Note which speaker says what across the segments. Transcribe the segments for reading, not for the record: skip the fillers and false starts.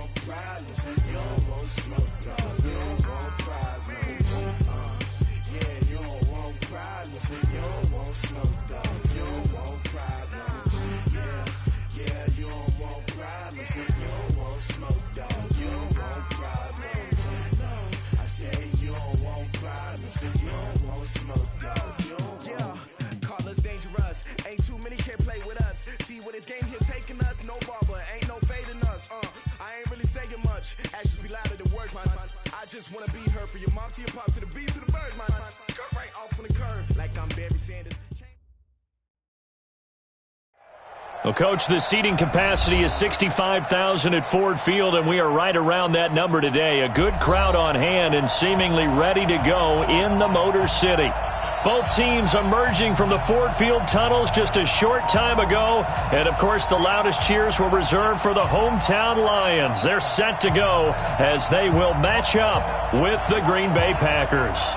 Speaker 1: want problems. You don't want smoke, dog. You don't want problems. Yeah, you don't want problems. You don't want smoke, dog. You don't want problems. Yeah, you don't want problems. You don't want smoke, dog. You don't want problems. No, I say you don't want problems. You don't want smoke, dog. You don't want. Call us dangerous. Ain't too many can play with us. See what this game here taking us. No barber, ain't no fading us. I ain't really saying much. Actions be louder than words, man. I just wanna be heard. For your mom to your pop to the bees to the birds, man. Cut right off on the curb like I'm Barry Sanders.
Speaker 2: Well, Coach, the seating capacity is 65,000 at Ford Field, and we are right around that number today. A good crowd on hand and seemingly ready to go in the Motor City. Both teams emerging from the Ford Field tunnels just a short time ago. And, of course, the loudest cheers were reserved for the hometown Lions. They're set to go as they will match up with the Green Bay Packers.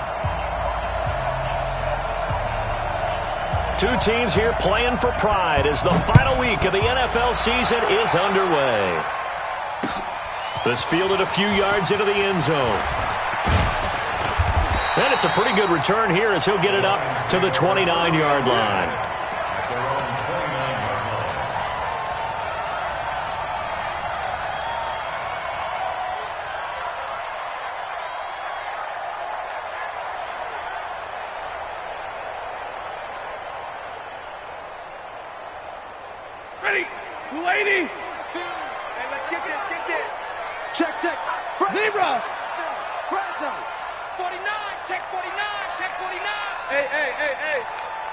Speaker 2: Two teams here playing for pride as the final week of the NFL season is underway. This fielded a few yards into the end zone. And it's a pretty good return here as he'll get it up to the 29-yard line.
Speaker 3: Ready, 280. Hey, let's get this. Check. Zebra. Brando. 49, check 49. Hey.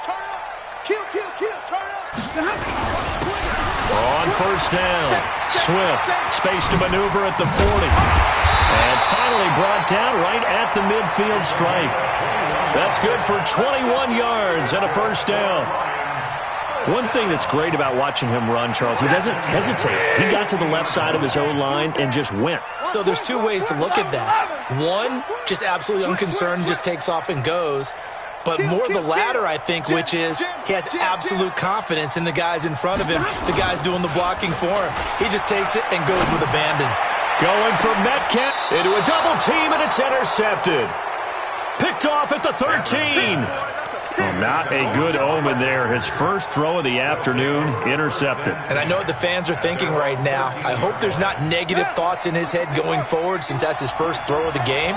Speaker 3: Turn up. Kill, turn up.
Speaker 2: On first down, Swift, space to maneuver at the 40. And finally brought down right at the midfield stripe. That's good for 21 yards and a first down. One thing that's great about watching him run, Charles, he doesn't hesitate. He got to the left side of his O-line and just went.
Speaker 4: So there's two ways to look at that. One, just absolutely unconcerned, just takes off and goes. But more the latter, I think, which is he has absolute confidence in the guys in front of him, the guys doing the blocking for him. He just takes it and goes with abandon.
Speaker 2: Going for Metcalf into a double team, and it's intercepted. Picked off at the 13. Well, not a good omen there. His first throw of the afternoon, intercepted.
Speaker 4: And I know what the fans are thinking right now. I hope there's not negative thoughts in his head going forward since that's his first throw of the game.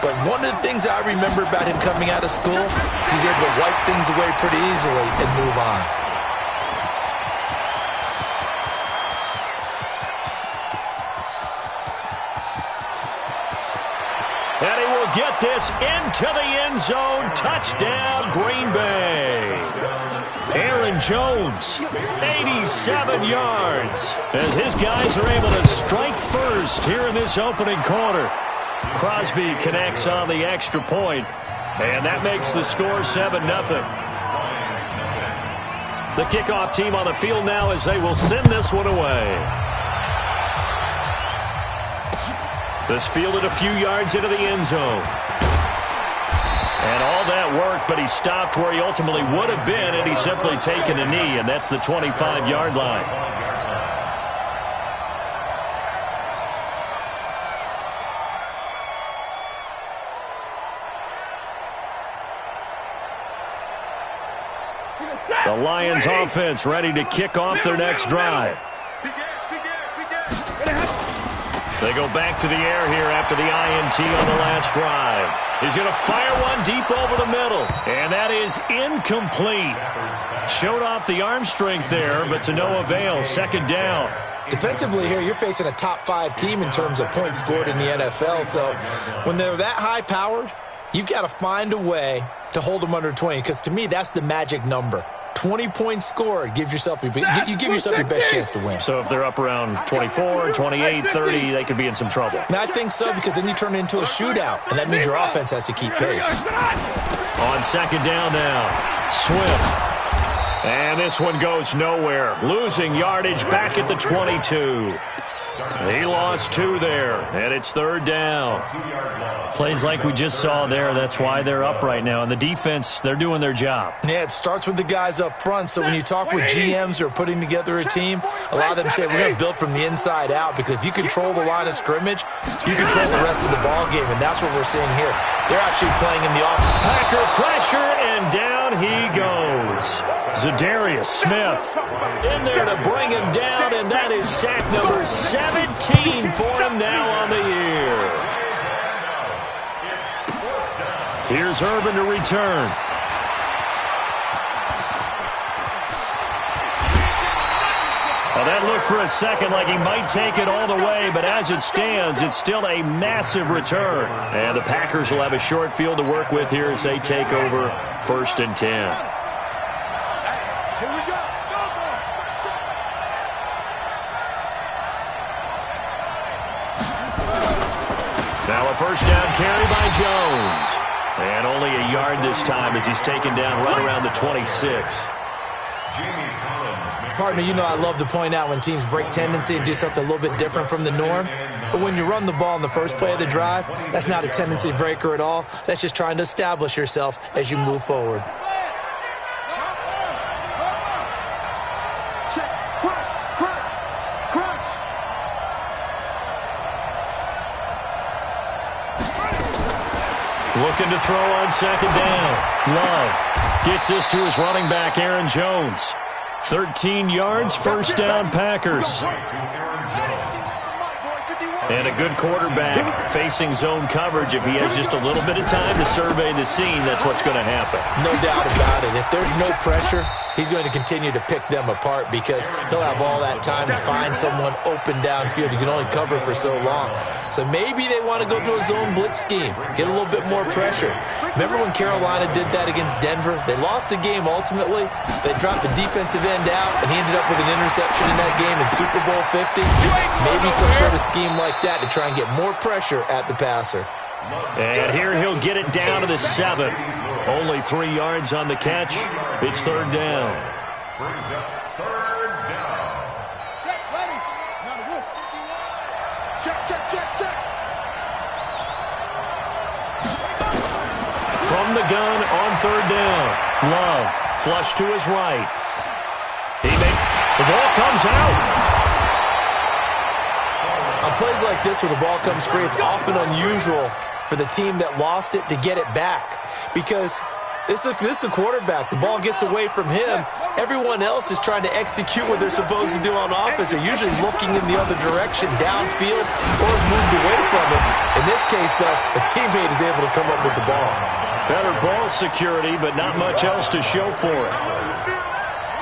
Speaker 4: But one of the things I remember about him coming out of school is he's able to wipe things away pretty easily and move on.
Speaker 2: And he will get this into the end zone. Touchdown, Green Bay. Aaron Jones, 87 yards. As his guys are able to strike first here in this opening quarter. Crosby connects on the extra point, and that makes the score 7-0. The kickoff team on the field now as they will send this one away. This fielded a few yards into the end zone. And all that work, but he stopped where he ultimately would have been had he simply taken a knee, and that's the 25-yard line. The Lions offense ready to kick off their next drive. They go back to the air here after the INT on the last drive. He's going to fire one deep over the middle. And that is incomplete. Showed off the arm strength there, but to no avail. Second down.
Speaker 4: Defensively here, you're facing a top-5 team in terms of points scored in the NFL. So when they're that high-powered, you've got to find a way to hold them under 20. Because to me, that's the magic number. 20 points scored, you give yourself your best chance to win.
Speaker 2: So if they're up around 24, 28, 30, they could be in some trouble.
Speaker 4: And I think so, because then you turn it into a shootout, and that means your offense has to keep pace.
Speaker 2: On second down now, Swift. And this one goes nowhere. Losing yardage back at the 22. He lost 2 there, and it's 3rd down. Plays like we just saw there, that's why they're up right now. And the defense, they're doing their job.
Speaker 4: Yeah, it starts with the guys up front. So when you talk with GMs who are putting together a team, a lot of them say we're going to build from the inside out, because if you control the line of scrimmage, you control the rest of the ball game, and that's what we're seeing here. They're actually playing in the offense.
Speaker 2: Packer pressure, and down he goes. Za'Darius Smith in there to bring him down, and that is sack number 17 for him now on the year. Here's Urban to return. Well, that looked for a second like he might take it all the way, but as it stands, it's still a massive return. And the Packers will have a short field to work with here as they take over 1st and 10.
Speaker 3: Here we go.
Speaker 2: Now a 1st down carry by Jones. And only a yard this time as he's taken down right around the 26.
Speaker 4: Partner, you know I love to point out when teams break tendency and do something a little bit different from the norm. But when you run the ball in the first play of the drive, that's not a tendency breaker at all. That's just trying to establish yourself as you move forward.
Speaker 3: Check. Crunch.
Speaker 2: Looking to throw on 2nd down. Love gets this to his running back, Aaron Jones. 13 yards, 1st down, Packers. And a good quarterback facing zone coverage. If he has just a little bit of time to survey the scene, that's what's going to happen.
Speaker 4: No doubt about it. If there's no pressure, he's going to continue to pick them apart, because he'll have all that time to find someone open downfield. You can only cover for so long. So maybe they want to go to a zone blitz scheme, get a little bit more pressure. Remember when Carolina did that against Denver? They lost the game ultimately. They dropped the defensive end out, and he ended up with an interception in that game in Super Bowl 50. Maybe some sort of scheme like that to try and get more pressure at the passer.
Speaker 2: And here he'll get it down to the 7. Only 3 yards on the catch. It's 3rd down.
Speaker 3: Check, ready. Now the roof. Check.
Speaker 2: From the gun on 3rd down. Love flush to his right. The ball comes out.
Speaker 4: On plays like this where the ball comes free, it's often unusual for the team that lost it to get it back, because this is the quarterback. The ball gets away from him. Everyone else is trying to execute what they're supposed to do on offense. They're usually looking in the other direction, downfield, or moved away from it. In this case, though, the teammate is able to come up with the ball.
Speaker 2: Better ball security, but not much else to show for it.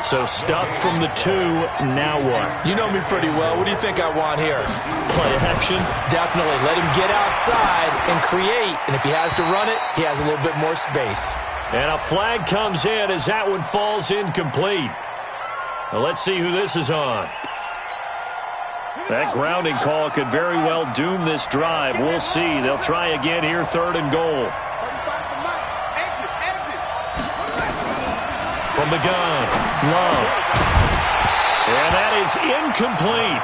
Speaker 2: So stuffed from the 2, now what?
Speaker 4: You know me pretty well. What do you think I want here?
Speaker 2: Play action?
Speaker 4: Definitely. Let him get outside and create. And if he has to run it, he has a little bit more space.
Speaker 2: And a flag comes in as that one falls incomplete. Now let's see who this is on. That grounding call could very well doom this drive. We'll see. They'll try again here, 3rd and goal. From the gun, Love. And that is incomplete.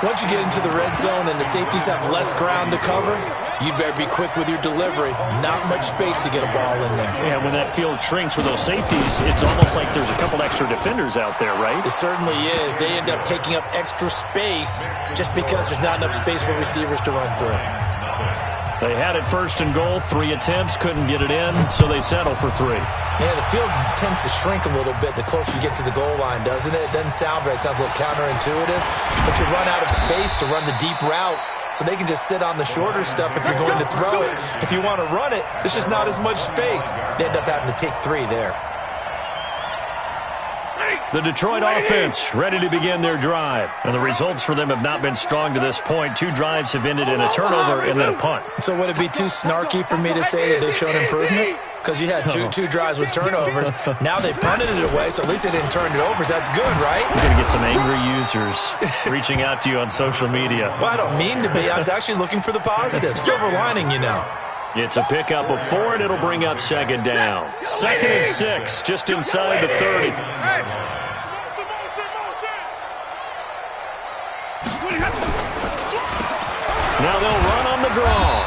Speaker 4: Once you get into the red zone and the safeties have less ground to cover, you better be quick with your delivery. Not much space to get a ball in there.
Speaker 2: Yeah, when that field shrinks with those safeties, it's almost like there's a couple extra defenders out there, right?
Speaker 4: It certainly is. They end up taking up extra space just because there's not enough space for receivers to run through.
Speaker 2: They had it 1st and goal, 3 attempts, couldn't get it in, so they settle for 3.
Speaker 4: Yeah, the field tends to shrink a little bit the closer you get to the goal line, doesn't it? It doesn't sound right. It sounds a little counterintuitive. But you run out of space to run the deep routes, so they can just sit on the shorter stuff if you're going to throw it. If you want to run it, there's just not as much space. They end up having to take 3 there.
Speaker 2: The Detroit offense ready to begin their drive. And the results for them have not been strong to this point. 2 drives have ended in a turnover and then a punt.
Speaker 4: So would it be too snarky for me to say that they've shown improvement? Because you had two drives with turnovers. Now they punted it away, so at least they didn't turn it over. So that's good, right?
Speaker 2: You're going to get some angry users reaching out to you on social media.
Speaker 4: Well, I don't mean to be. I was actually looking for the positive. Silver lining, you know.
Speaker 2: It's a pickup of 4, and it'll bring up 2nd down. 2nd and 6, just inside the 30. Now they'll run on the draw.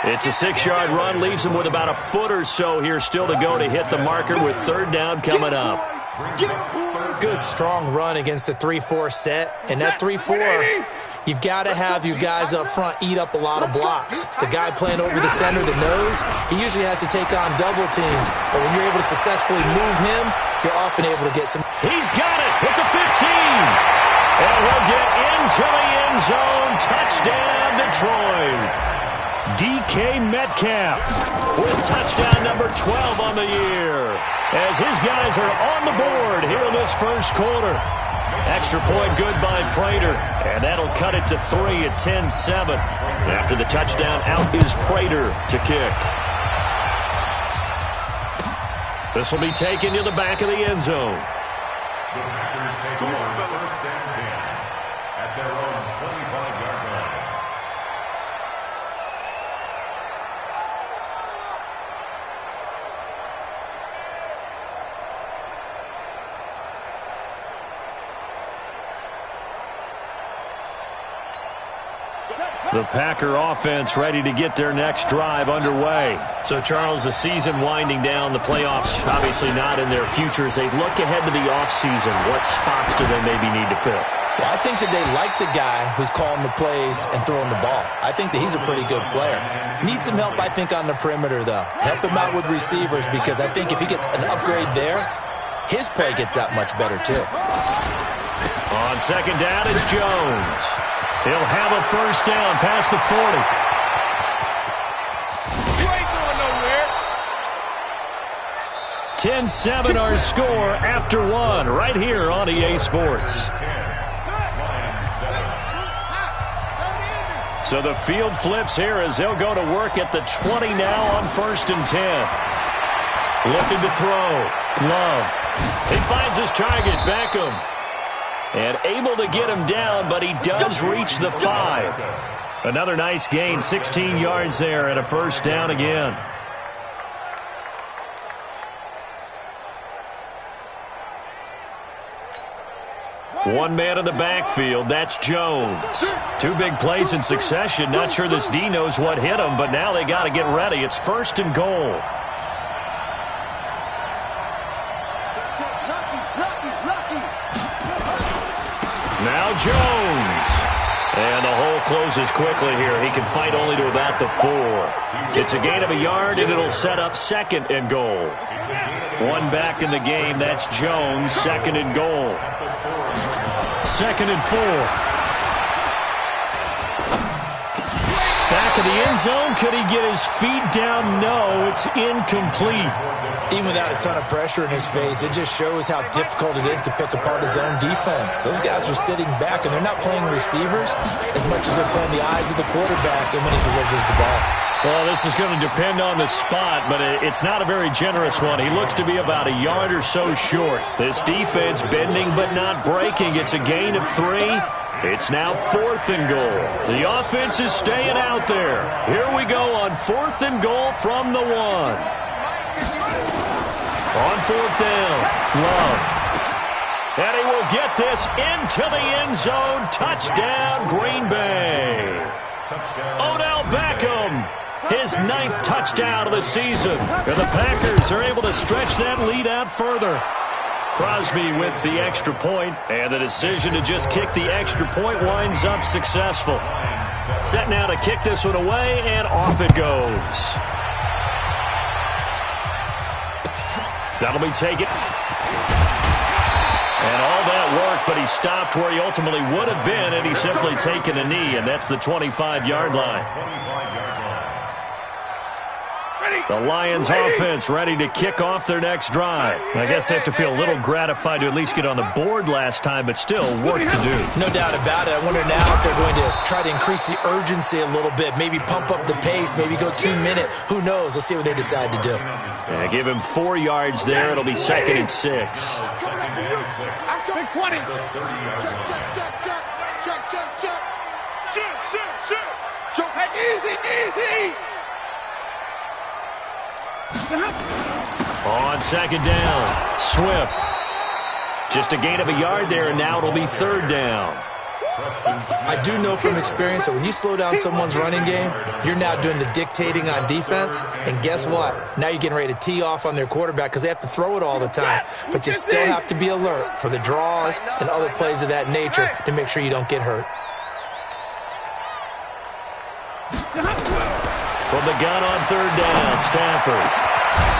Speaker 2: It's a 6-yard run, leaves them with about a foot or so here still to go to hit the marker with third down coming up.
Speaker 4: Good, strong run against the 3-4 set. And that 3-4, you've got to have your guys up front eat up a lot of blocks. The guy playing over the center, the nose, he usually has to take on double teams. But when you're able to successfully move him, you're often able to get some.
Speaker 2: He's got it at the 15. And he'll get into the end zone. Touchdown, Detroit. DK Metcalf with touchdown number 12 on the year as his guys are on the board here in this first quarter. Extra point good by Prater, and that'll cut it to 3 at 10-7. After the touchdown, out is Prater to kick. This will be taken to the back of the end zone.
Speaker 5: The Packers take over first and 10 at their own 25-yard line.
Speaker 2: The Packer offense ready to get their next drive underway. So, Charles, the season winding down, the playoffs obviously not in their future. As they look ahead to the offseason, what spots do they maybe need to fill?
Speaker 4: Well, I think that they like the guy who's calling the plays and throwing the ball. I think that he's a pretty good player. Needs some help, I think, on the perimeter, though. Help him out with receivers because I think if he gets an upgrade there, his play gets that much better, too.
Speaker 2: On second down, it's Jones. He'll have a first down past the 40.
Speaker 3: You ain't going nowhere.
Speaker 2: 10-7 our score after one right here on EA Sports. So the field flips here as they'll go to work at the 20 now on 1st and 10. Looking to throw. Love. He finds his target, Beckham. And able to get him down, but he does reach the 5. Another nice gain, 16 yards there and a first down again. One man in the backfield, that's Jones. 2 big plays in succession. Not sure this D knows what hit him, but now they got to get ready. It's 1st and goal. Now Jones. And the hole closes quickly here. He can fight only to about the 4. It's a gain of a yard, and it'll set up 2nd and goal. One back in the game. That's Jones, 2nd and goal. 2nd and 4. Back of the end zone. Could he get his feet down? No, it's incomplete.
Speaker 4: Even without a ton of pressure in his face, it just shows how difficult it is to pick apart his own defense. Those guys are sitting back, and they're not playing receivers as much as they're playing the eyes of the quarterback and when he delivers the ball.
Speaker 2: Well, this is going to depend on the spot, but it's not a very generous one. He looks to be about a yard or so short. This defense bending but not breaking. It's a gain of 3. It's now 4th and goal. The offense is staying out there. Here we go on 4th and goal from the 1. On 4th down, Love. And he will get this into the end zone. Touchdown, Green Bay. Odell Beckham, his 9th touchdown of the season. And the Packers are able to stretch that lead out further. Crosby with the extra point, and the decision to just kick the extra point winds up successful. Set now to kick this one away, and off it goes. That'll be taken. And all that work, but he stopped where he ultimately would have been, and he's simply taken a knee, and that's the 25-yard line. The Lions offense ready to kick off their next drive. I guess they have to feel a little gratified to at least get on the board last time, but still work to do.
Speaker 4: No doubt about it. I wonder now if they're going to try to increase the urgency a little bit, maybe pump up the pace, maybe go 2-minute. Who knows? Let's see what they decide to do.
Speaker 2: Yeah, give him 4 yards there. It'll be 2nd and 6.
Speaker 3: Big 20. Check, check, check, check. Check, check, check. Shoot, shoot, shoot. Choke. Hey, easy, easy.
Speaker 2: On 2nd down, Swift. Just a gain of a yard there, and now it'll be 3rd down.
Speaker 4: I do know from experience that when you slow down someone's running game, you're now doing the dictating on defense. And guess what? Now you're getting ready to tee off on their quarterback because they have to throw it all the time. But you still have to be alert for the draws and other plays of that nature to make sure you don't get hurt.
Speaker 2: From the gun on third down, Stafford.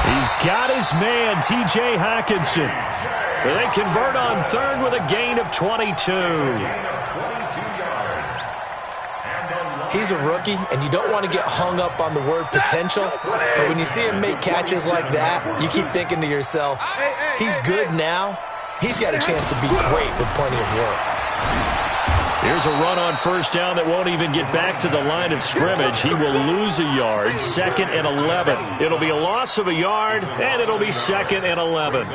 Speaker 2: He's got his man, T.J. Hockenson. They convert on third with a gain of 22.
Speaker 4: He's a rookie, and you don't want to get hung up on the word potential. But when you see him make catches like that, you keep thinking to yourself, he's good now. He's got a chance to be great with plenty of work.
Speaker 2: Here's a run on first down that won't even get back to the line of scrimmage. He will lose a yard, 2nd and 11. It'll be a loss of a yard, and it'll be 2nd and 11.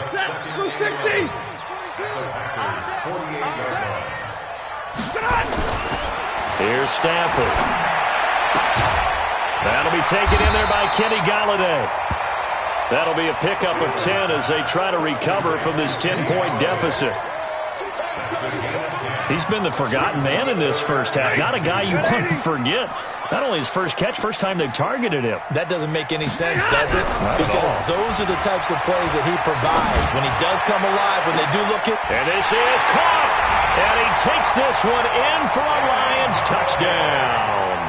Speaker 2: Here's Stafford. That'll be taken in there by Kenny Golladay. That'll be a pickup of 10 as they try to recover from this 10-point deficit. He's been the forgotten man in this first half. Not a guy you want to forget. Not only his first catch, first time they've targeted him.
Speaker 4: That doesn't make any sense, does it? Because those are the types of plays that he provides. When he does come alive, when they do look at...
Speaker 2: And this is caught. And he takes this one in for a Lions touchdown.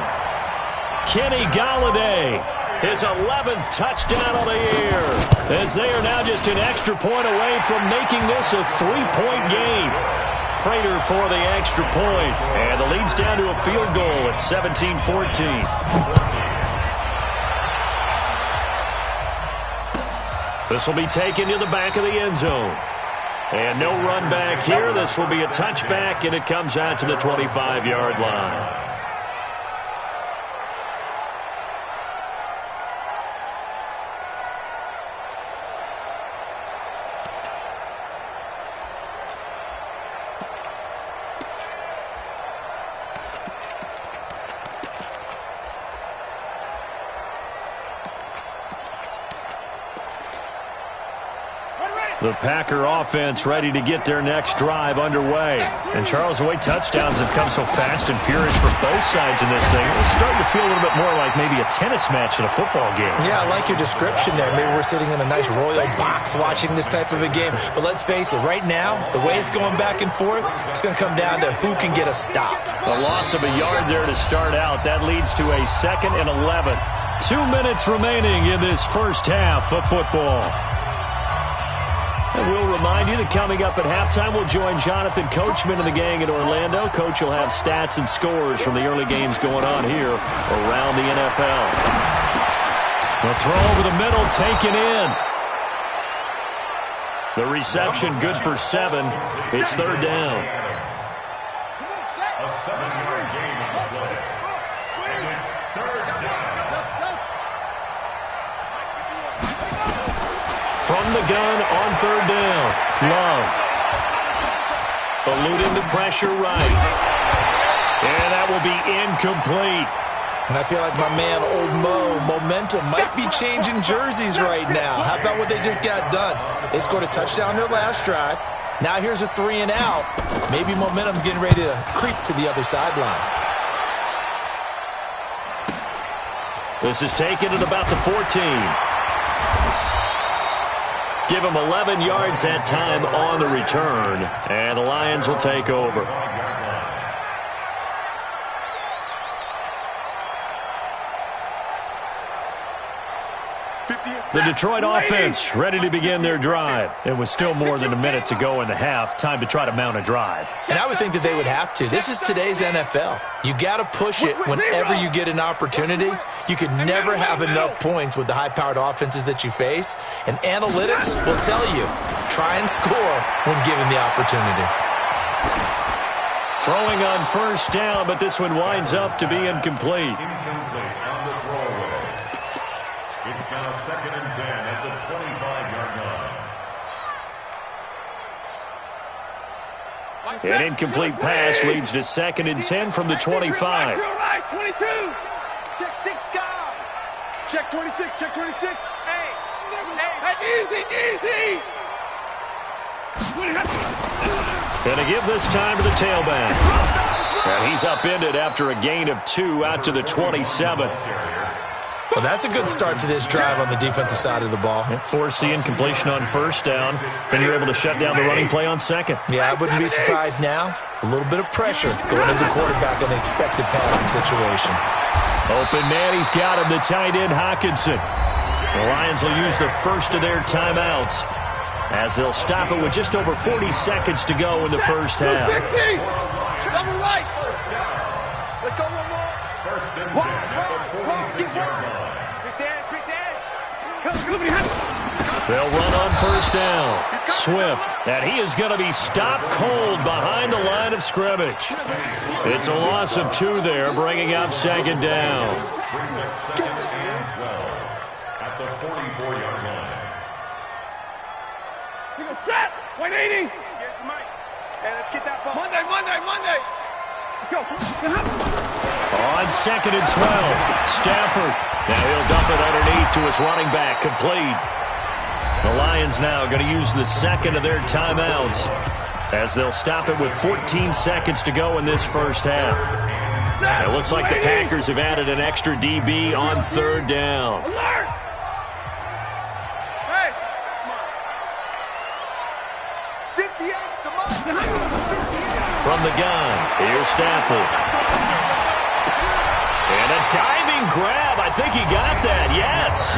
Speaker 2: Kenny Golladay, his 11th touchdown of the year. As they are now just an extra point away from making this a 3-point game. Prater for the extra point. And the lead's down to a field goal at 17-14. This will be taken to the back of the end zone. And no run back here. This will be a touchback, and it comes out to the 25-yard line. The Packer offense ready to get their next drive underway. And, Charles, the way touchdowns have come so fast and furious for both sides in this thing, it's starting to feel a little bit more like maybe a tennis match in a football game. Yeah, I like your description there. Maybe we're sitting in a nice royal box watching this type of a game. But let's face it, right now, the way it's going back and forth, it's going to come down to who can get a stop. A loss of a yard there to start out. That leads to a 2nd and 11. 2 minutes remaining in this first half of football. And we'll remind you that coming up at halftime, we'll join Jonathan Coachman and the gang in Orlando. Coach will have stats and scores from the early games going on here around the NFL. The throw over the middle taken in. The reception good for 7. It's third down.
Speaker 5: A 7-yard gain on the play. And it's third down.
Speaker 2: From the gun on third down, Love. Eluding the pressure right. And that will be incomplete.
Speaker 4: And I feel like my man, Old Mo, momentum might be changing jerseys right now. How about what they just got done? They scored a touchdown their last drive. Now here's a 3 and out. Maybe momentum's getting ready to creep to the other sideline.
Speaker 2: This is taken at about the 14. Give him 11 yards that time on the return. And the Lions will take over. The Detroit offense ready to begin their drive. It was still more than a minute to go in the half. Time to try to mount a drive.
Speaker 4: And I would think that they would have to. This is today's NFL. You got to push it whenever you get an opportunity. You could never have enough points with the high-powered offenses that you face. And analytics will tell you, try and score when given the opportunity.
Speaker 2: Throwing on first down, but this one winds up to be incomplete.
Speaker 5: It's now 2nd and 10 at the 25-yard line.
Speaker 2: An incomplete pass leads to 2nd and 10 from the 25.
Speaker 3: 22. Check 6 guard. Check 26. Check 26. Hey. Easy.
Speaker 2: And to give this time to the tailback. And he's upended after a gain of 2 out to the 27.
Speaker 4: Well, that's a good start to this drive on the defensive side of the ball.
Speaker 2: Forcing incompletion on first down. Then you're able to shut down the running play on second.
Speaker 4: Yeah, I wouldn't be surprised now. A little bit of pressure going to the quarterback in an expected passing situation.
Speaker 2: Open man, he's got him, the tight end, Hockenson. The Lions will use the first of their timeouts as they'll stop it with just over 40 seconds to go in the first half.
Speaker 3: Cover right. Let's go one more.
Speaker 5: First and 10 at the 46-yard line.
Speaker 3: Quick dance. Come.
Speaker 2: They'll run on first down. Swift, and he is going to be stopped cold behind the line of scrimmage. It's a loss of 2 there, bringing up second down.
Speaker 5: Brings up second and 12 at the 44-yard line.
Speaker 3: He goes, trap. 180. Get it to Mike. Hey, let's get that ball. Monday. Let's go.
Speaker 2: On second and 12, Stafford. Now he'll dump it underneath to his running back, complete. The Lions now going to use the second of their timeouts as they'll stop it with 14 seconds to go in this first half. It looks like the Packers have added an extra DB on third down.
Speaker 3: Alert! Hey! 58's the mark.
Speaker 2: From the gun, here's Stafford. And a diving grab. I think he got that, yes.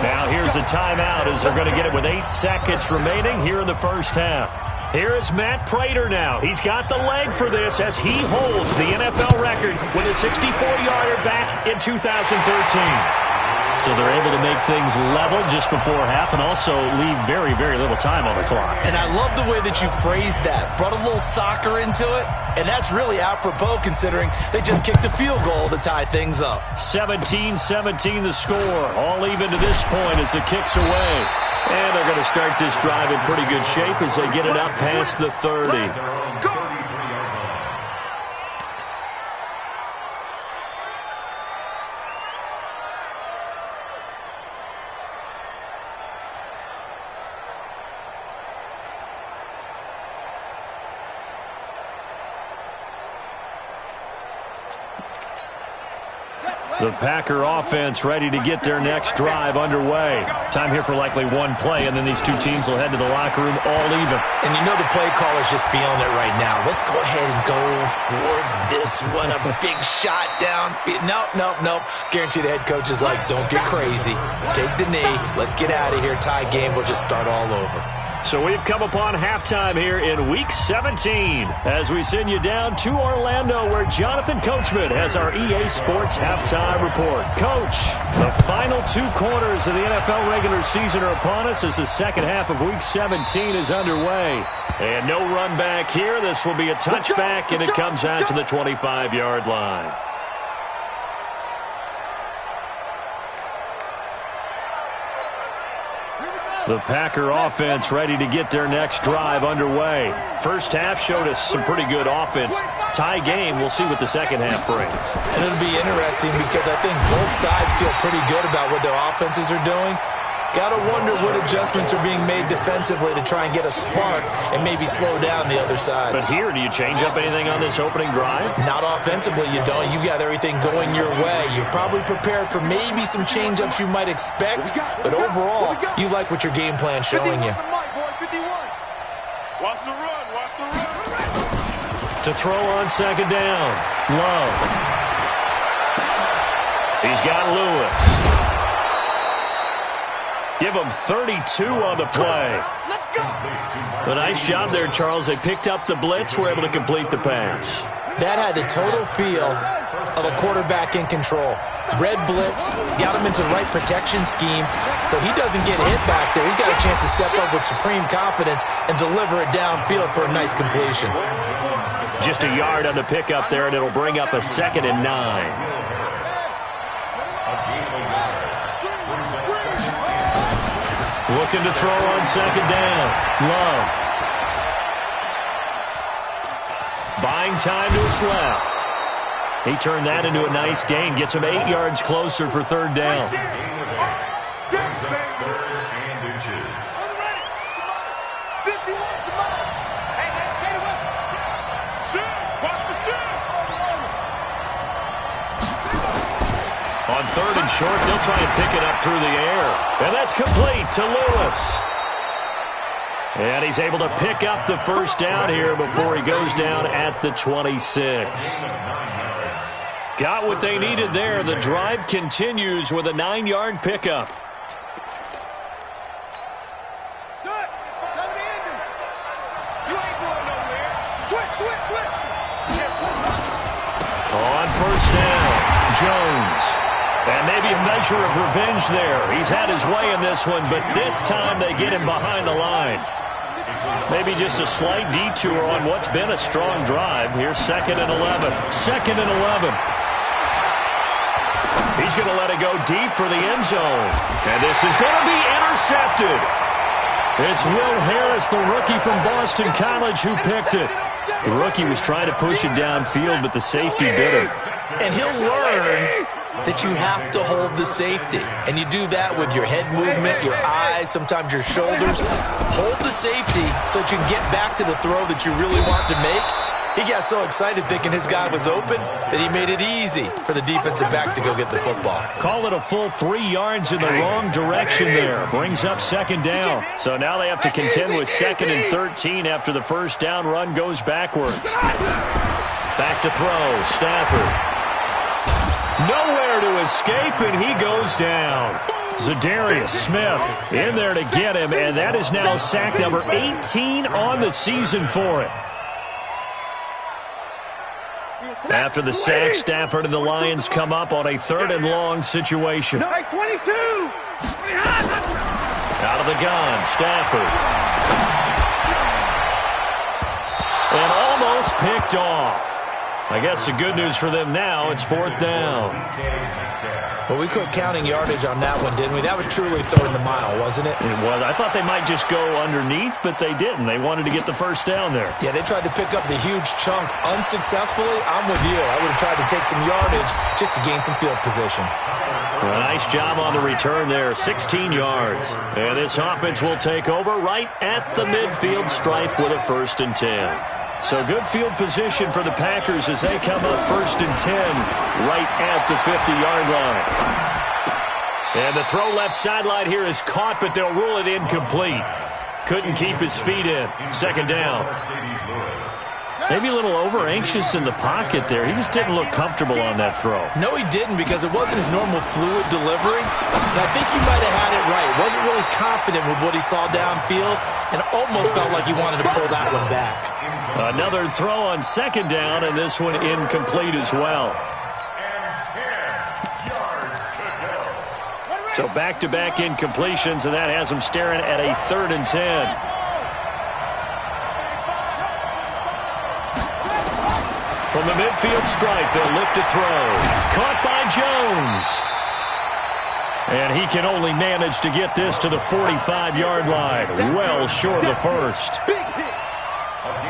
Speaker 2: Now here's a timeout as they're going to get it with 8 seconds remaining here in the first half. Here is Matt Prater now. He's got the leg for this as he holds the NFL record with a 64-yarder back in 2013. So they're able to make things level just before half and also leave very, very little time on the clock.
Speaker 4: And I love the way that you phrased that. Brought a little soccer into it, and that's really apropos considering they just kicked a field goal to tie things up.
Speaker 2: 17-17 the score. All even to this point as the kick's away. And they're going to start this drive in pretty good shape as they get it up past the 30.
Speaker 5: Go!
Speaker 2: The Packer offense ready to get their next drive underway. Time here for likely one play, and then these two teams will head to the locker room all even.
Speaker 4: And you know the play caller's just feeling it right now. Let's go ahead and go for this one. A big shot down. Nope. Guarantee the head coach is like, don't get crazy. Take the knee. Let's get out of here. Tie game. We'll just start all over.
Speaker 2: So we've come upon halftime here in Week 17 as we send you down to Orlando where Jonathan Coachman has our EA Sports Halftime Report. Coach, the final 2 quarters of the NFL regular season are upon us as the second half of Week 17 is underway. And no run back here. This will be a touchback, and it comes out to the 25-yard line. The Packer offense ready to get their next drive underway. First half showed us some pretty good offense. Tie game, we'll see what the second half brings.
Speaker 4: And it'll be interesting because I think both sides feel pretty good about what their offenses are doing. Got to wonder what adjustments are being made defensively to try and get a spark and maybe slow down the other side.
Speaker 2: But here, do you change up anything on this opening drive?
Speaker 4: Not offensively, you don't. You got everything going your way. You've probably prepared for maybe some change-ups you might expect, but overall, you like what your game plan's showing you.
Speaker 3: Watch the run.
Speaker 2: To throw on second down, Love. He's got Lewis. Give them 32 on the play.
Speaker 3: Let's go.
Speaker 2: A nice job there, Charles. They picked up the blitz, were able to complete the pass.
Speaker 4: That had the total feel of a quarterback in control. Red blitz, got him into the right protection scheme, so he doesn't get hit back there. He's got a chance to step up with supreme confidence and deliver it downfield for a nice completion.
Speaker 2: Just a yard on the pickup there, and it'll bring up a 2nd and 9. Looking to throw on second down. Love. Buying time to his left. He turned that into a nice gain. Gets him 8 yards closer for third down. On 3rd and short, they'll try and pick it up through the air. And that's complete to Lewis. And he's able to pick up the first down here before he goes down at the 26. Got what they needed there. The drive continues with a 9-yard pickup. On first down, Jones. And maybe a measure of revenge there. He's had his way in this one, but this time they get him behind the line. Maybe just a slight detour on what's been a strong drive. Here's 2nd and 11. 2nd and 11. He's going to let it go deep for the end zone. And this is going to be intercepted. It's Will Harris, the rookie from Boston College, who picked it. The rookie was trying to push it downfield, but the safety bit him.
Speaker 4: And he'll learn that you have to hold the safety. And you do that with your head movement, your eyes, sometimes your shoulders. Hold the safety so that you can get back to the throw that you really want to make. He got so excited thinking his guy was open that he made it easy for the defensive back to go get the football.
Speaker 2: Call it a full 3 yards in the wrong direction there. Brings up 2nd down. So now they have to contend with 2nd and 13 after the first down run goes backwards. Back to throw. Stafford. Nowhere to escape, and he goes down. Zadarius Smith in there to get him, and that is now sack number 18 on the season for it. After the sack, Stafford and the Lions come up on a 3rd and long situation.
Speaker 3: 22!
Speaker 2: Out of the gun, Stafford. And almost picked off. I guess the good news for them now, it's 4th down.
Speaker 4: Well, we quit counting yardage on that one, didn't we? That was truly 3rd and a mile, wasn't it?
Speaker 2: It was. I thought they might just go underneath, but they didn't. They wanted to get the first down there.
Speaker 4: Yeah, they tried to pick up the huge chunk unsuccessfully. I'm with you. I would have tried to take some yardage just to gain some field position.
Speaker 2: Well, nice job on the return there, 16 yards. And this offense will take over right at the midfield stripe with a 1st and 10. So good field position for the Packers as they come up 1st and 10 right at the 50-yard line. And the throw left sideline here is caught, but they'll rule it incomplete. Couldn't keep his feet in. 2nd down. Maybe a little over-anxious in the pocket there. He just didn't look comfortable on that throw.
Speaker 4: No, he didn't, because it wasn't his normal fluid delivery. And I think he might have had it right. Wasn't really confident with what he saw downfield and almost felt like he wanted to pull that one back.
Speaker 2: Another throw on 2nd down, and this one incomplete as well. So back-to-back incompletions, and that has him staring at a 3rd and 10. From the midfield stripe, they'll look to throw. Caught by Jones. And he can only manage to get this to the 45-yard line. Well short of the first.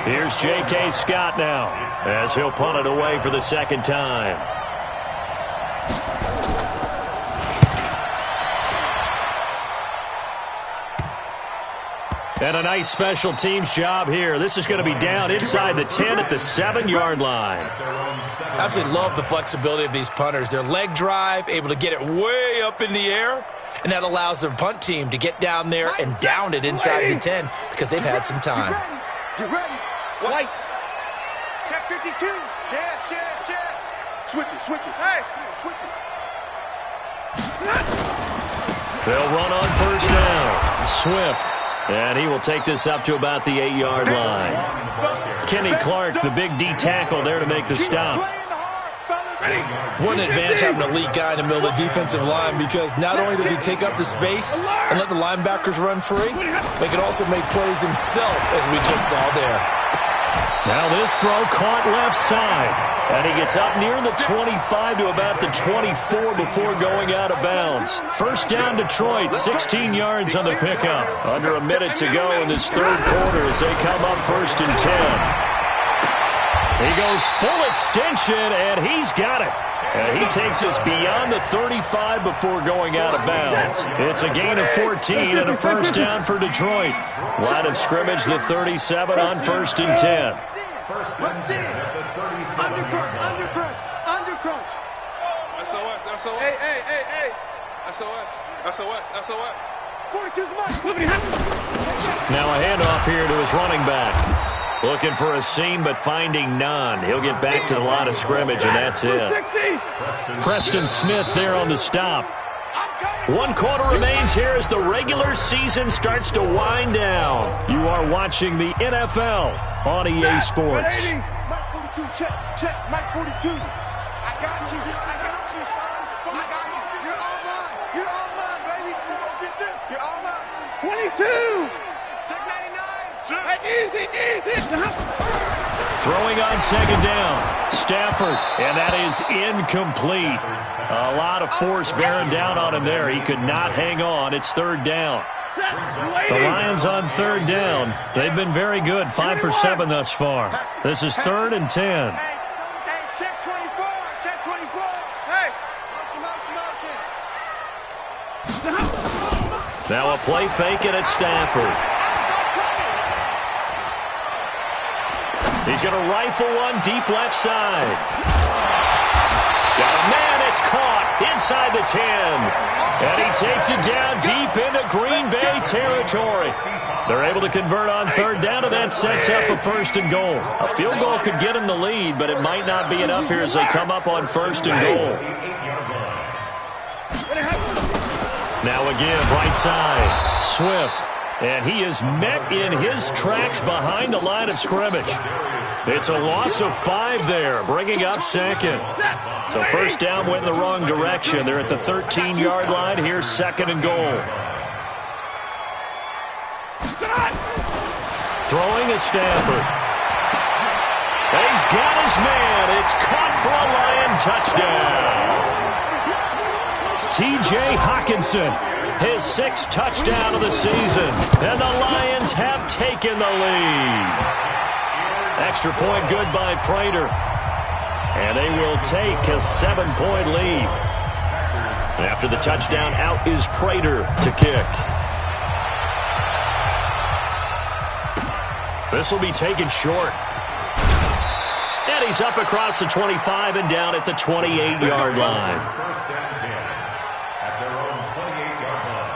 Speaker 2: Here's J.K. Scott now as he'll punt it away for the 2nd time. And a nice special teams job here. This is going to be down inside the 10 at the 7-yard line.
Speaker 4: Absolutely love the flexibility of these punters. Their leg drive, able to get it way up in the air, and that allows their punt team to get down there and down it inside the 10 because they've had some time.
Speaker 3: Get ready. White. Check 52. Check. Switches. Hey, switch it.
Speaker 2: They'll run on first down. Swift. And he will take this up to about the 8-yard line. Kenny Clark, the big D tackle there to make the stop.
Speaker 4: What an advantage having an elite guy in the middle of the defensive line, because not only does he take up the space and let the linebackers run free, but he can also make plays himself, as we just saw there.
Speaker 2: Now this throw caught left side. And he gets up near the 25 to about the 24 before going out of bounds. First down Detroit, 16 yards on the pickup. Under a minute to go in this 3rd quarter as they come up 1st and 10. He goes full extension, and he's got it. And he takes us beyond the 35 before going out of bounds. It's a gain of 14 and a first down for Detroit. Line of scrimmage, the 37 on 1st and 10.
Speaker 3: Undercrunch. SOS. SOS. Hey. SOS. 42's money.
Speaker 2: Now a handoff here to his running back. Looking for a seam, but finding none. He'll get back to the line of scrimmage, and that's it. Preston Smith there on the stop. 1 quarter remains here as the regular season starts to wind down. You are watching the NFL on EA Sports.
Speaker 3: Mike 42, check. Mike 42. I got you, son. I got you. You're all mine, baby. Get this. You're all mine. 22. Check 99. Easy.
Speaker 2: Throwing on second down. Stafford, and that is incomplete. A lot of force bearing down on him there. He could not hang on. It's third down. The Lions on third down. They've been very good, 5 for 7 thus far. This is 3rd and 10.
Speaker 3: Check 24. Hey. Motion.
Speaker 2: Now a play fake it at Stafford. He's going to rifle one deep left side. Got a man, it's caught inside the 10. And he takes it down deep into Green Bay territory. They're able to convert on third down, and that sets up a 1st and goal. A field goal could get him the lead, but it might not be enough here as they come up on 1st and goal. Now again, right side, Swift. And he is met in his tracks behind the line of scrimmage. It's a loss of 5 there, bringing up 2nd. So 1st down went in the wrong direction. They're at the 13-yard line. Here's 2nd and goal. Throwing is Stafford. And he's got his man. It's caught for a Lion touchdown. T.J. Hockenson. His 6th touchdown of the season. And the Lions have taken the lead. Extra point good by Prater. And they will take a 7-point lead. And after the touchdown, out is Prater to kick. This will be taken short. And he's up across the 25 and down at the 28-yard line.
Speaker 5: 1st and 10 at their own 28-yard line.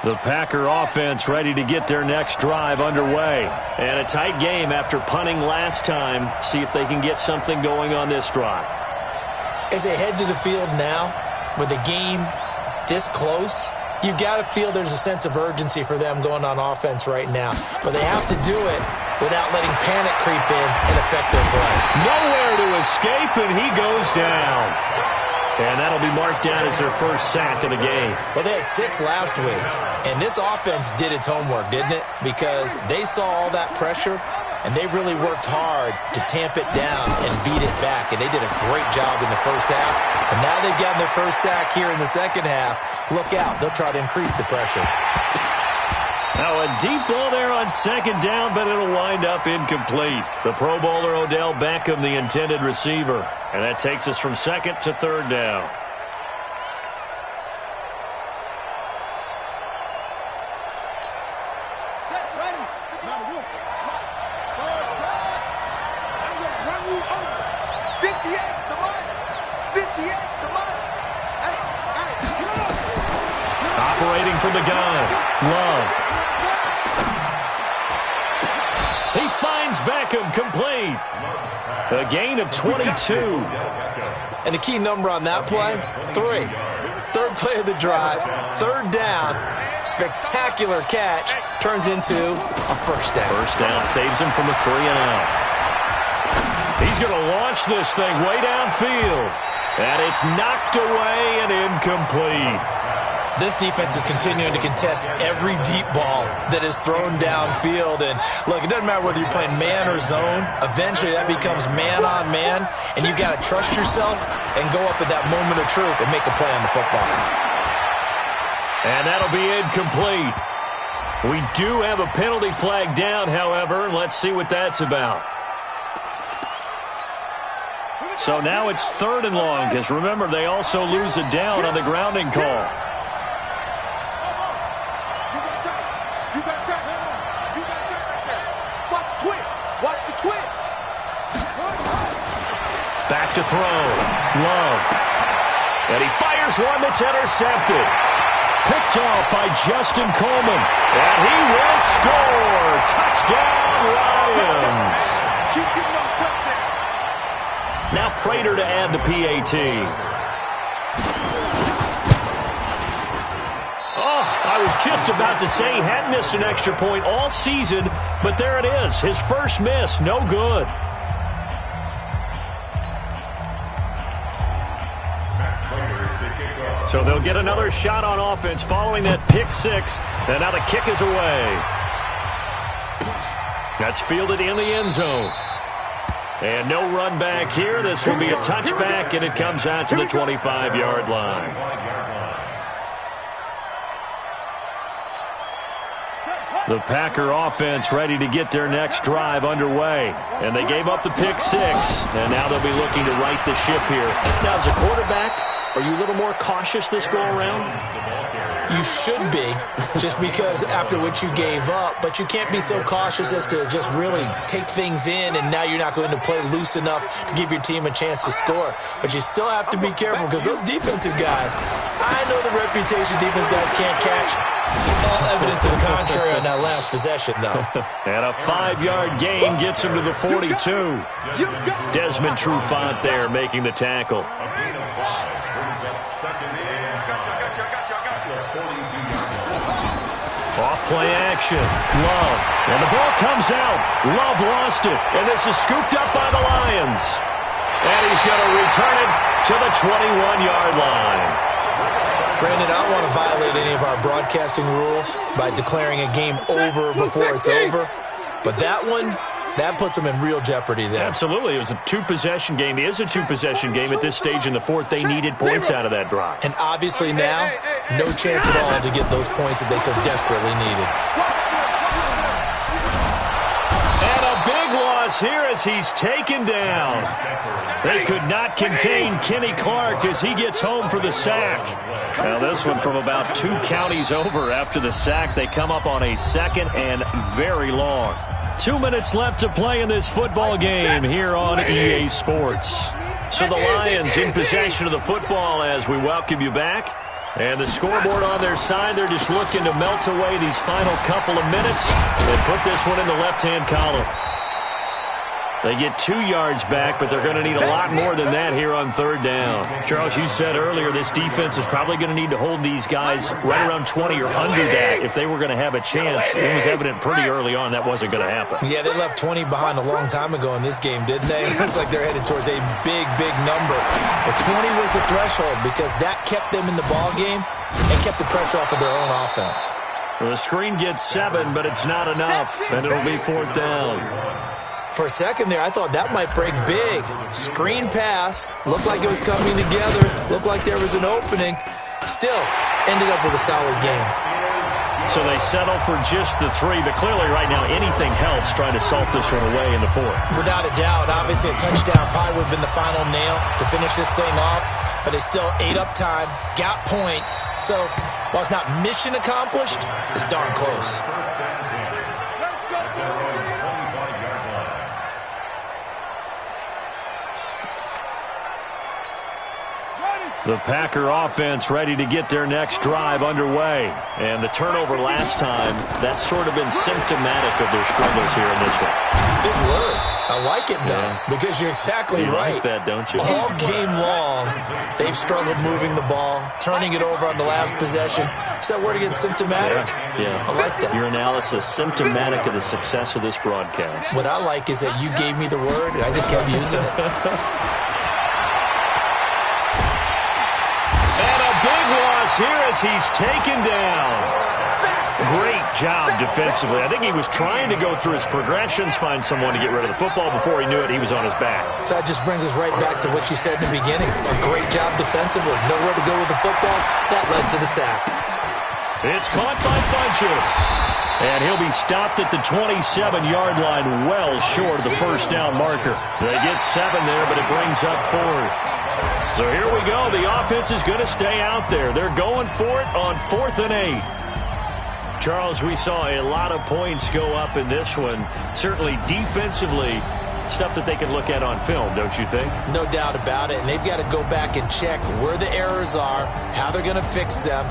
Speaker 2: The Packer offense ready to get their next drive underway. And a tight game after punting last time. See if they can get something going on this drive.
Speaker 4: As they head to the field now, with the game this close, you've got to feel there's a sense of urgency for them going on offense right now. But they have to do it without letting panic creep in and affect their play.
Speaker 2: Nowhere to escape, and he goes down. And that'll be marked down as their 1st sack of the game.
Speaker 4: Well, they had 6 last week, and this offense did its homework, didn't it? Because they saw all that pressure, and they really worked hard to tamp it down and beat it back, and they did a great job in the 1st half. And now they've gotten their 1st sack here in the 2nd half. Look out. They'll try to increase the pressure.
Speaker 2: Now a deep ball there on 2nd down, but it'll wind up incomplete. The Pro Bowler Odell Beckham, the intended receiver. And that takes us from 2nd to 3rd down.
Speaker 3: Set, ready. Now the wolf. Forward shot. I'm going to run you over. 58 to mine. 58 to mine. Hey, get up.
Speaker 2: Operating from the gun. Love. He finds Beckham complete. A gain of 22.
Speaker 4: And the key number on that play, 3. 3rd play of the drive, 3rd down, spectacular catch, turns into a 1st down.
Speaker 2: 1st down saves him from a 3 and out. He's going to launch this thing way downfield. And it's knocked away and incomplete.
Speaker 4: This defense is continuing to contest every deep ball that is thrown downfield. And look, it doesn't matter whether you're playing man or zone. Eventually that becomes man on man. And you've got to trust yourself and go up at that moment of truth and make a play on the football.
Speaker 2: And that'll be incomplete. We do have a penalty flag down, however. Let's see what that's about. So now it's 3rd and long, because remember, they also lose a down on the grounding call. Back to throw. Love. And he fires one that's intercepted. Picked off by Justin Coleman. And he will score. Touchdown, Lions.
Speaker 3: Keep getting those touchdowns.
Speaker 2: Now Prater to add the PAT. Oh, I was just about to say he hadn't missed an extra point all season, but there it is. His first miss, no good. So they'll get another shot on offense following that pick six. And now the kick is away. That's fielded in the end zone. And no run back here. This will be a touchback, and it comes out to the 25-yard line. The Packer offense ready to get their next drive underway. And they gave up the pick six, and now they'll be looking to right the ship here. Now, as a quarterback, are you a little more cautious this go-around?
Speaker 4: You should be, just because after what you gave up, but you can't be so cautious as to just really take things in, and now you're not going to play loose enough to give your team a chance to score. But you still have to be careful, because those defensive guys, I know the reputation defense guys can't catch. All evidence to the contrary on that last possession, though.
Speaker 2: And a 5-yard gain gets him to the 42. Desmond Trufant there making the tackle. Off-play action. Love. And the ball comes out. Love lost it. And this is scooped up by the Lions. And he's going to return it to the 21-yard line.
Speaker 4: Brandon, I don't want to violate any of our broadcasting rules by declaring a game over before it's over. But that one, that puts them in real jeopardy there.
Speaker 2: Absolutely. It was a two-possession game. It is a two-possession game at this stage in the fourth. They needed points out of that drive.
Speaker 4: And obviously now, no chance at all to get those points that they so desperately needed.
Speaker 2: And a big loss here as he's taken down. They could not contain Kenny Clark as he gets home for the sack. Now this one from about 2 counties over after the sack. They come up on a second and very long. 2 minutes left to play in this football game here on EA Sports. So the Lions in possession of the football as we welcome you back. And the scoreboard on their side, they're just looking to melt away these final couple of minutes and put this one in the left-hand column. They get 2 yards back, but they're going to need a lot more than that here on third down. Charles, you said earlier this defense is probably going to need to hold these guys right around 20 or under that if they were going to have a chance. It was evident pretty early on that wasn't going to happen.
Speaker 4: Yeah, they left 20 behind a long time ago in this game, didn't they? It looks like they're headed towards a big, big number. But 20 was the threshold because that kept them in the ball game and kept the pressure off of their own offense.
Speaker 2: Well, the screen gets 7, but it's not enough, and it'll be fourth down.
Speaker 4: For a second there, I thought that might break big. Screen pass. Looked like it was coming together. Looked like there was an opening. Still, ended up with a solid game.
Speaker 2: So they settle for just the 3, but clearly right now anything helps trying to salt this one away in the fourth.
Speaker 4: Without a doubt. Obviously, a touchdown probably would have been the final nail to finish this thing off. But they still ate up time, got points. So while it's not mission accomplished, it's darn close.
Speaker 2: The Packer offense ready to get their next drive underway. And the turnover last time, that's sort of been symptomatic of their struggles here in this one.
Speaker 4: Good word. I like it, though, because you're exactly right.
Speaker 2: You like that, don't you?
Speaker 4: All game long, they've struggled moving the ball, turning it over on the last possession. Is that word again, symptomatic?
Speaker 2: Yeah.
Speaker 4: I like that.
Speaker 2: Your analysis, symptomatic of the success of this broadcast.
Speaker 4: What I like is that you gave me the word, and I just kept using it.
Speaker 2: Here as he's taken down. Great job defensively. I think he was trying to go through his progressions, find someone to get rid of the football. Before he knew it, he was on his back.
Speaker 4: So that just brings us right back to what you said in the beginning. A great job defensively. Nowhere to go with the football. That led to the sack.
Speaker 2: It's caught by Funchess. And he'll be stopped at the 27-yard line, well short of the first down marker. They get 7 there, but it brings up 4th. So here we go. The offense is going to stay out there. They're going for it on 4th and 8. Charles, we saw a lot of points go up in this one. Certainly defensively, stuff that they can look at on film, don't you think?
Speaker 4: No doubt about it. And they've got to go back and check where the errors are, how they're going to fix them,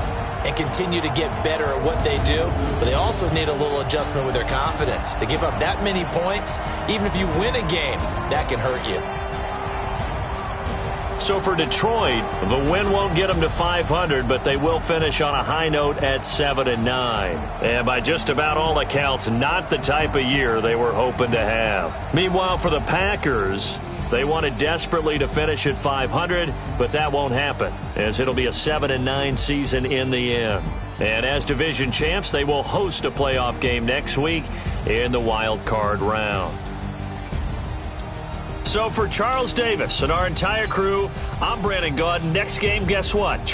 Speaker 4: and continue to get better at what they do. But they also need a little adjustment with their confidence. To give up that many points, even if you win a game, that can hurt you.
Speaker 2: So for Detroit, the win won't get them to 500, but they will finish on a high note at 7-9. And by just about all accounts, not the type of year they were hoping to have. Meanwhile, for the Packers, they wanted desperately to finish at 500, but that won't happen, as it'll be a 7-9 season in the end. And as division champs, they will host a playoff game next week in the wild card round. So for Charles Davis and our entire crew, I'm Brandon Gaudin. Next game, guess what?